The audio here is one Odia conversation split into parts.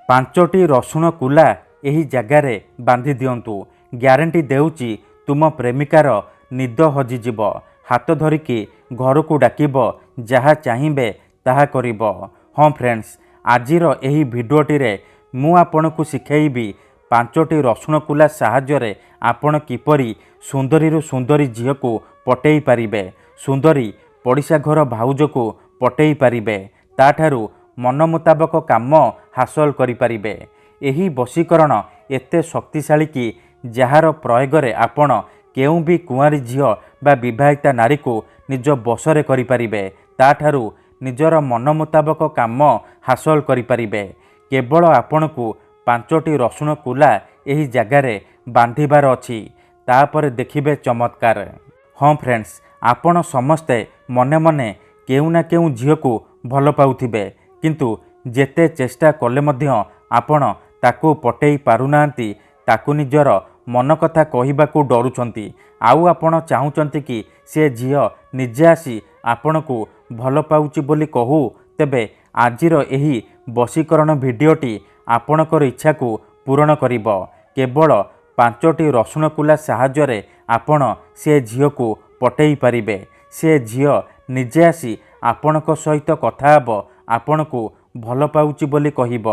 ପାଞ୍ଚଟି ରସୁଣ କୁଲା ଏହି ଜାଗାରେ ବାନ୍ଧି ଦିଅନ୍ତୁ। ଗ୍ୟାରେଣ୍ଟି ଦେଉଛି ତୁମ ପ୍ରେମିକାର ନିଦ ହଜିଯିବ। ହାତ ଧରିକି ଘରକୁ ଡାକିବ, ଯାହା ଚାହିଁବେ ତାହା କରିବ। ହଁ ଫ୍ରେଣ୍ଡସ୍, ଆଜିର ଏହି ଭିଡ଼ିଓଟିରେ ମୁଁ ଆପଣଙ୍କୁ ଶିଖାଇବି ପାଞ୍ଚଟି ରସୁଣ କୁଲା ସାହାଯ୍ୟରେ ଆପଣ କିପରି ସୁନ୍ଦରୀରୁ ସୁନ୍ଦରୀ ଝିଅକୁ ପଟେଇ ପାରିବେ, ସୁନ୍ଦରୀ ପଡ଼ିଶା ଘର ଭାଉଜକୁ ପଟେଇ ପାରିବେ, ତାଠାରୁ ମନ ମୁତାବକ କାମ ହାସଲ କରିପାରିବେ। ଏହି ବଶୀକରଣ ଏତେ ଶକ୍ତିଶାଳୀ କି ଯାହାର ପ୍ରୟୋଗରେ ଆପଣ କେଉଁ ବି କୁଆଁରୀ ଝିଅ ବା ବିବାହିତା ନାରୀକୁ ନିଜ ବଶରେ କରିପାରିବେ, ତାଠାରୁ ନିଜର ମନ ମୁତାବକ କାମ ହାସଲ କରିପାରିବେ। କେବଳ ଆପଣଙ୍କୁ ପାଞ୍ଚଟି ରସୁଣ କୁଲା ଏହି ଜାଗାରେ ବାନ୍ଧିବାର ଅଛି, ତାପରେ ଦେଖିବେ ଚମତ୍କାର। ହଁ ଫ୍ରେଣ୍ଡସ୍, ଆପଣ ସମସ୍ତେ ମନେ ମନେ କେଉଁ ନା କେଉଁ ଝିଅକୁ ଭଲ ପାଉଥିବେ, କିନ୍ତୁ ଯେତେ ଚେଷ୍ଟା କଲେ ମଧ୍ୟ ଆପଣ ତାକୁ ପଟେଇ ପାରୁନାହାନ୍ତି, ତାକୁ ନିଜର ମନ କଥା କହିବାକୁ ଡରୁଛନ୍ତି। ଆଉ ଆପଣ ଚାହୁଁଛନ୍ତି କି ସେ ଝିଅ ନିଜେ ଆସି ଆପଣଙ୍କୁ ଭଲ ପାଉଛି ବୋଲି କହୁ। ତେବେ ଆଜିର ଏହି ବଶୀକରଣ ଭିଡ଼ିଓଟି ଆପଣଙ୍କର ଇଚ୍ଛାକୁ ପୂରଣ କରିବ। କେବଳ ପାଞ୍ଚଟି ରସୁଣ କୁଲା ସାହାଯ୍ୟରେ ଆପଣ ସେ ଝିଅକୁ ପଟେଇ ପାରିବେ। ସେ ଝିଅ ନିଜେ ଆସି ଆପଣଙ୍କ ସହିତ କଥା ହେବ, ଆପଣଙ୍କୁ ଭଲ ପାଉଛି ବୋଲି କହିବ।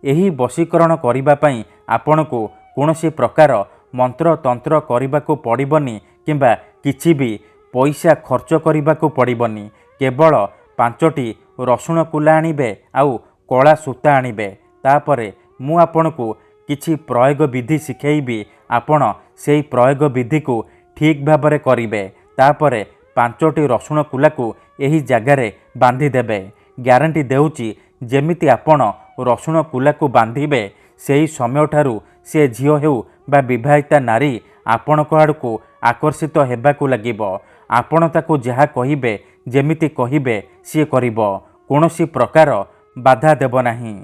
ଏହି ବଶୀକରଣ କରିବା ପାଇଁ ଆପଣଙ୍କୁ କୌଣସି ପ୍ରକାର ମନ୍ତ୍ର ତନ୍ତ୍ର କରିବାକୁ ପଡ଼ିବନି କିମ୍ବା କିଛି ବି ପଇସା ଖର୍ଚ୍ଚ କରିବାକୁ ପଡ଼ିବନି। କେବଳ ପାଞ୍ଚଟି ରସୁଣ କୁଲା ଆଣିବେ ଆଉ କଳା ସୂତା ଆଣିବେ। ତାପରେ ମୁଁ ଆପଣଙ୍କୁ କିଛି ପ୍ରୟୋଗ ବିଧି ଶିଖାଇବି, ଆପଣ ସେହି ପ୍ରୟୋଗ ବିଧିକୁ ଠିକ୍ ଭାବରେ କରିବେ। ତାପରେ ପାଞ୍ଚଟି ରସୁଣ କୁଲାକୁ ଏହି ଜାଗାରେ ବାନ୍ଧିଦେବେ। ଗ୍ୟାରେଣ୍ଟି ଦେଉଛି ଯେମିତି ଆପଣ ରସୁଣ କୁଲାକୁ ବାନ୍ଧିବେ, ସେହି ସମୟଠାରୁ ସେ ଝିଅ ହେଉ ବା ବିବାହିତା ନାରୀ ଆପଣଙ୍କ ଆଡ଼କୁ ଆକର୍ଷିତ ହେବାକୁ ଲାଗିବ। ଆପଣ ତାକୁ ଯାହା କହିବେ, ଯେମିତି କହିବେ ସିଏ କରିବ, କୌଣସି ପ୍ରକାର ବାଧା ଦେବ ନାହିଁ।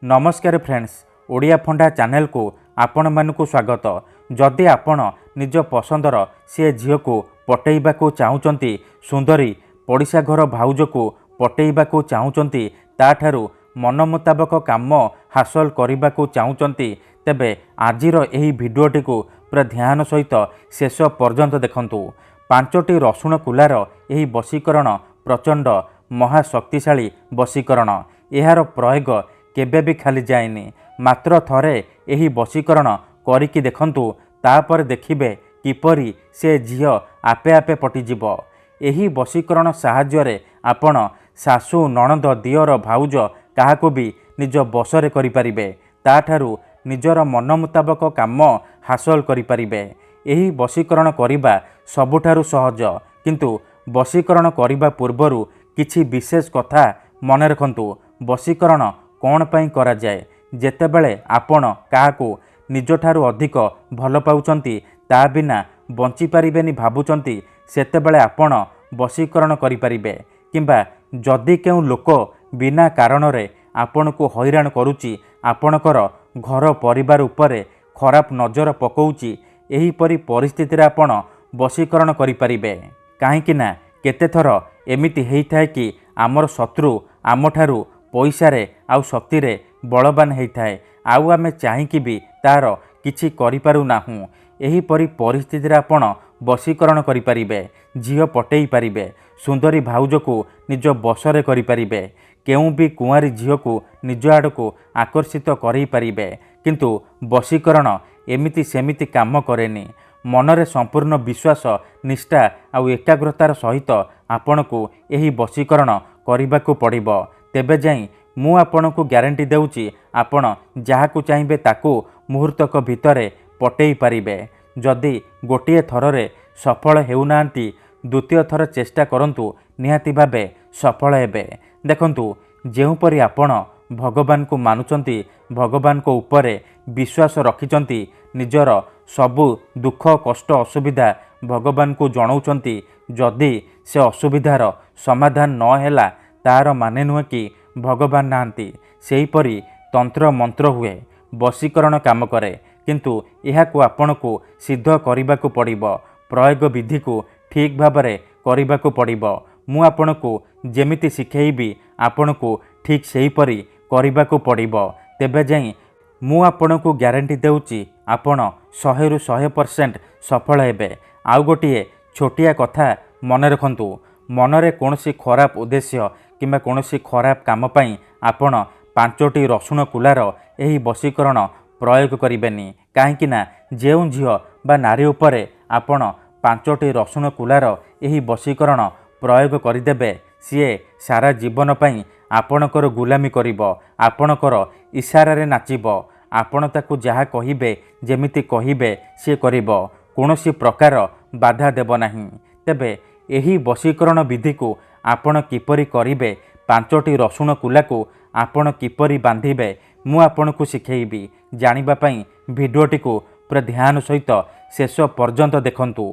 ନମସ୍କାର ଫ୍ରେଣ୍ଡସ୍, ଓଡ଼ିଆ ଫଣ୍ଡା ଚ୍ୟାନେଲକୁ ଆପଣମାନଙ୍କୁ ସ୍ୱାଗତ। ଯଦି ଆପଣ ନିଜ ପସନ୍ଦର ସେ ଝିଅକୁ ପଟେଇବାକୁ ଚାହୁଁଛନ୍ତି, ସୁନ୍ଦରୀ ପଡ଼ିଶା ଘର ଭାଉଜକୁ ପଟେଇବାକୁ ଚାହୁଁଛନ୍ତି, ତାଠାରୁ ମନ ମୁତାବକ କାମ ହାସଲ କରିବାକୁ ଚାହୁଁଛନ୍ତି, ତେବେ ଆଜିର ଏହି ଭିଡ଼ିଓଟିକୁ ପୁରା ଧ୍ୟାନ ସହିତ ଶେଷ ପର୍ଯ୍ୟନ୍ତ ଦେଖନ୍ତୁ। ପାଞ୍ଚଟି ରସୁଣ କୁଲାର ଏହି ବଶୀକରଣ ପ୍ରଚଣ୍ଡ ମହାଶକ୍ତିଶାଳୀ ବଶୀକରଣ। ଏହାର ପ୍ରୟୋଗ କେବେ ବି ଖାଲି ଯାଏନି। ମାତ୍ର ଥରେ ଏହି ବଶୀକରଣ କରିକି ଦେଖନ୍ତୁ, ତାପରେ ଦେଖିବେ କିପରି ସେ ଝିଅ ଆପେ ଆପେ ପଟିଯିବ। ଏହି ବଶୀକରଣ ସାହାଯ୍ୟରେ ଆପଣ ଶାଶୁ, ନଣନ୍ଦ, ଦିଅର, ଭାଉଜ କାହାକୁ ବି ନିଜ ବଶରେ କରିପାରିବେ, ତାଠାରୁ ନିଜର ମନ ମୁତାବକ କାମ ହାସଲ କରିପାରିବେ। ଏହି ବଶୀକରଣ କରିବା ସବୁଠାରୁ ସହଜ, କିନ୍ତୁ ବଶୀକରଣ କରିବା ପୂର୍ବରୁ କିଛି ବିଶେଷ କଥା ମନେ ରଖନ୍ତୁ। ବଶୀକରଣ କ'ଣ ପାଇଁ କରାଯାଏ? ଯେତେବେଳେ ଆପଣ କାହାକୁ ନିଜଠାରୁ ଅଧିକ ଭଲ ପାଉଛନ୍ତି, ତା ବିନା ବଞ୍ଚିପାରିବେନି ଭାବୁଛନ୍ତି, ସେତେବେଳେ ଆପଣ ବଶୀକରଣ କରିପାରିବେ। କିମ୍ବା ଯଦି କେଉଁ ଲୋକ ବିନା କାରଣରେ ଆପଣଙ୍କୁ ହଇରାଣ କରୁଛି, ଆପଣଙ୍କର ଘର ପରିବାର ଉପରେ ଖରାପ ନଜର ପକାଉଛି, ଏହିପରି ପରିସ୍ଥିତିରେ ଆପଣ ବଶୀକରଣ କରିପାରିବେ। କାହିଁକି ନା କେତେଥର ଏମିତି ହେଇଥାଏ କି ଆମର ଶତ୍ରୁ ଆମଠାରୁ ପଇସାରେ ଆଉ ଶକ୍ତିରେ ବଳବାନ ହେଇଥାଏ, ଆଉ ଆମେ ଚାହିଁକି ବି ତାର କିଛି କରିପାରୁନାହୁଁ। ଏହିପରି ପରିସ୍ଥିତିରେ ଆପଣ ବଶୀକରଣ କରିପାରିବେ, ଝିଅ ପଟେଇ ପାରିବେ, ସୁନ୍ଦରୀ ଭାଉଜକୁ ନିଜ ବଶରେ କରିପାରିବେ, କେଉଁ ବି କୁଆଁରୀ ଝିଅକୁ ନିଜ ଆଡ଼କୁ ଆକର୍ଷିତ କରାଇପାରିବେ। କିନ୍ତୁ ବଶୀକରଣ ଏମିତି ସେମିତି କାମ କରେନି। ମନରେ ସମ୍ପୂର୍ଣ୍ଣ ବିଶ୍ୱାସ, ନିଷ୍ଠା ଆଉ ଏକାଗ୍ରତାର ସହିତ ଆପଣଙ୍କୁ ଏହି ବଶୀକରଣ କରିବାକୁ ପଡ଼ିବ। ତେବେ ଯାଇ ମୁଁ ଆପଣଙ୍କୁ ଗ୍ୟାରେଣ୍ଟି ଦେଉଛି, ଆପଣ ଯାହାକୁ ଚାହିଁବେ ତାକୁ ମୁହୂର୍ତ୍ତକ ଭିତରେ ପଟେଇ ପାରିବେ। ଯଦି ଗୋଟିଏ ଥରରେ ସଫଳ ହେଉନାହାନ୍ତି, ଦ୍ୱିତୀୟ ଥର ଚେଷ୍ଟା କରନ୍ତୁ, ନିହାତି ଭାବେ ସଫଳ ହେବେ। ଦେଖନ୍ତୁ, ଯେଉଁପରି ଆପଣ ଭଗବାନଙ୍କୁ ମାନୁଛନ୍ତି, ଭଗବାନଙ୍କ ଉପରେ ବିଶ୍ୱାସ ରଖିଛନ୍ତି, ନିଜର ସବୁ ଦୁଃଖ କଷ୍ଟ ଅସୁବିଧା ଭଗବାନଙ୍କୁ ଜଣାଉଛନ୍ତି, ଯଦି ସେ ଅସୁବିଧାର ସମାଧାନ ନ ହେଲା, ତାର ମାନେ ନୁହେଁ କି ଭଗବାନ ନାହାନ୍ତି। ସେହିପରି ତନ୍ତ୍ର ମନ୍ତ୍ର ହୁଏ, ବଶୀକରଣ କାମ କରେ, କିନ୍ତୁ ଏହାକୁ ଆପଣଙ୍କୁ ସିଦ୍ଧ କରିବାକୁ ପଡ଼ିବ। ପ୍ରୟୋଗ ବିଧିକୁ ଠିକ୍ ଭାବରେ କରିବାକୁ ପଡ଼ିବ। ମୁଁ ଆପଣଙ୍କୁ ଯେମିତି ଶିଖେଇବି, ଆପଣଙ୍କୁ ଠିକ୍ ସେହିପରି କରିବାକୁ ପଡ଼ିବ। तेबे जाई मु आपणकु ग्यारंटी देउची आपण 100 रु 100% सफल हेबे। आउ गोटिए छोटिया कथा मन रखंतु, मनरे कोनोसी खराब उद्देश्य किंबा कोनोसी खराब काम पई आपण 5टी रसुण कुलार एही वशीकरण प्रयोग करिबेनी। काहेकि ना जेउ झियो बा नारी उपरे आपण 5टी रसुण कुलार एही वशीकरण प्रयोग करिदेबे, सीए सारा जीवन पई आपणकर गुलामी करिबो, आपणकर इशारारे नाचिबो, आपण ताकू जहा कहिबे जेमिति कहिबे सी करिबो, कोनोसी प्रकार बाधा देब नाही। तेबे एही वशीकरण विधि को आपण किपरि करिबे, 5टी रसुण कुलाकू आपण किपरि बांधिबे मु आपणकू शिखेइबी। जानिबा पई भिडियोटी को पूरा ध्यान सहित शेष पर्यंत देखंतु।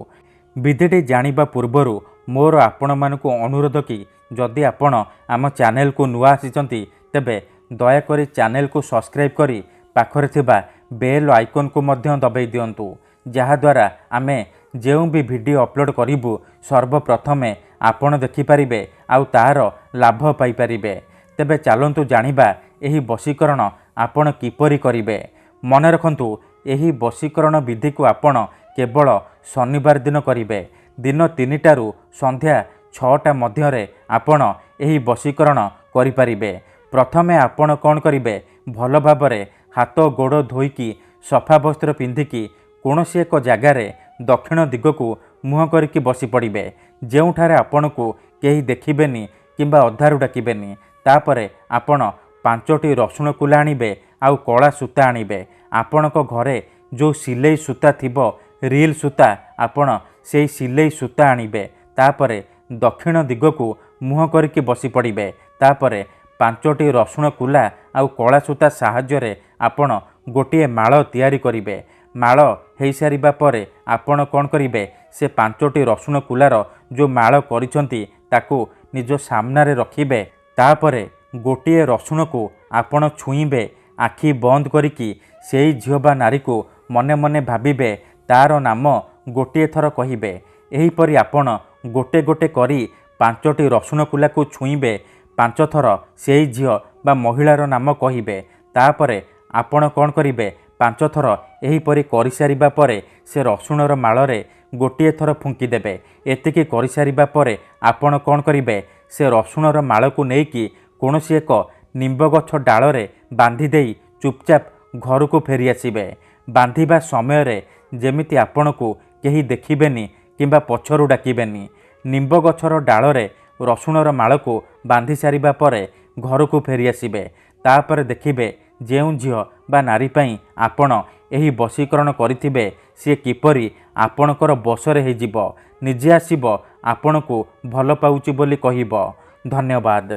विधिटी जानिबा पूर्वरु मोर आपण मानकू अनुरोध कि जदि आपण आम चैनल को नुआ आसीचंती तेबे दयाकरी चैनल को सब्सक्राइब करी पाखरे थिबा बेल आइकन को मध्य दबाई दियंतु, जहा द्वारा आमे जेउ भी वीडियो अपलोड करिबु सर्वप्रथमे आपण देखि परिबे आउ तार लाभ पाई परिबे। तेबे चलंतु जानिबा एही वशीकरण आपण किपरि करिबे। मन रखंतु एही वशीकरण विधि को आपण केवल शनिवार दिन करिबे। दिन 3टारू संध्या 6टा मध्यरे आपण एही वशीकरण करि परिबे। प्रथमे आपण कोन करिबे, भल भाबरे हाथ गोड़ धोईकी सफा वस्त्र पिंधिकी कौनसी एक जगार दक्षिण दिग को मुह करके बसी पड़े, जोठारे आपण को कहीं देखिबेनी किंबा अधारू डाकिबेनी। तापरे आपण 5टी रसुण कुला आनिबे आउ कला सूता आनिबे। आपणक घरे जो सिलेई सूता थिबो रिल सूता आपण से सिलेई सूता आनिबे। तापरे दक्षिण दिग को मुह करके बसी पड़े। तापरे 5टी रसुण कुला आउ कला सूता साहाय्य आपण गोटे माळ तैयारी करिबे। माळ हेई सारिबा परे आपण कोन करिबे, से 5टी रसुण कुलार जो माळ करिसंती ताकू निज सामनारे रखिबे। तापरे गोटे रसुण को आपण छुईबे, आखि बंद करिकी सेई झियो बा नारी को मने मने भाबिबे, तार नाम गोटे थर कहिबे। एही परि आपण गोटे गोटे करी 5टी रसुण कुला को छुईबे, 5 थर सेई झियो बा महिलार नाम कहिबे। तापरे आपण कोन करिबे, 5 थर एही परि करि सारिबा परे से रसुणर माଳରେ गोटे थर फुंकी देबे। एतिकी करि सारिबा परे आपण कोन करिबे, से रसुणर माळ को नेकी कोनोसी एक निंब गछ डाଳରେ बांधी देई चुपचाप घर को फेरी आसिबे। बांधिबा समय रे जेमिति आपण को केही देखिबेनी किंबा पछरु डाकिबेनी। निंब गछर डाଳରେ रसुणर माळ को बांधी सारिबा परे घर को फेरी आसिबे। तापर देखिबे जेउ झियो बा नारी पई आपण एही वशीकरण करिथिबे सी किपरि आपणकर बसरे हे जिवो, निजे आसीबो, आपण को भल पाउची बोली कहिबो। धन्यवाद।